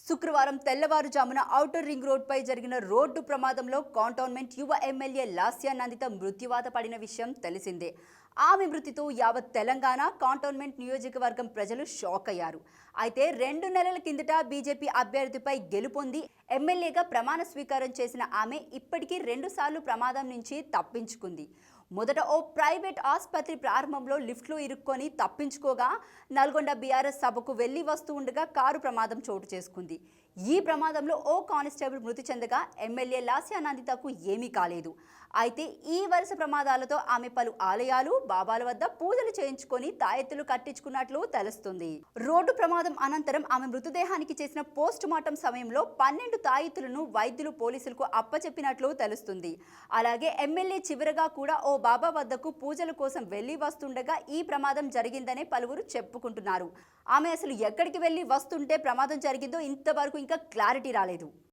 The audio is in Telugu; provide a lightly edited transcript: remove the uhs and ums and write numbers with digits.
శుక్రవారం తెల్లవారుజామున ఔటర్ రింగ్ రోడ్డుపై జరిగిన రోడ్డు ప్రమాదంలో కాంటోన్మెంట్ యువ ఎమ్మెల్యే లాస్యా నందిత మృత్యువాత పడిన విషయం తెలిసిందే. ఆమె మృతితో యావత్ తెలంగాణ కాంటోన్మెంట్ నియోజకవర్గం ప్రజలు షాక్ అయ్యారు. అయితే 2 నెలల కిందట బీజేపీ అభ్యర్థిపై గెలుపొంది ఎమ్మెల్యేగా ప్రమాణ స్వీకారం చేసిన ఆమె ఇప్పటికీ 2 సార్లు ప్రమాదం నుంచి తప్పించుకుంది. మొదట ఓ ప్రైవేట్ ఆసుపత్రి ప్రారంభంలో లిఫ్ట్లో ఇరుక్కొని తప్పించుకోగా నల్గొండ బీఆర్ఎస్ సభకు వెళ్లి వస్తూ ఉండగా కారు ప్రమాదం చోటు చేసుకుంది. ఈ ప్రమాదంలో ఓ కానిస్టేబుల్ మృతి చెందగా ఎమ్మెల్యే లాస్యా నందితకు ఏమీ కాలేదు. అయితే ఈ వరుస ప్రమాదాలతో ఆమె పలు ఆలయాలు, బాబాల వద్ద పూజలు చేయించుకొని తాయెత్తులు కట్టించుకున్నట్లు తెలుస్తుంది. రోడ్డు ప్రమాదం అనంతరం ఆమె మృతదేహానికి చేసిన పోస్ట్ మార్టం సమయంలో 12 తాయెత్తులను వైద్యులు పోలీసులకు అప్పచెప్పినట్లు తెలుస్తుంది. అలాగే ఎమ్మెల్యే చివరగా కూడా ఓ బాబా వద్దకు పూజల కోసం వెళ్లి వస్తుండగా ఈ ప్రమాదం జరిగిందనే పలువురు చెప్పుకుంటున్నారు. ఆమె అసలు ఎక్కడికి వెళ్లి వస్తుంటే ప్రమాదం జరిగిందో ఇంతవరకు ఇంకా క్లారిటీ రాలేదు.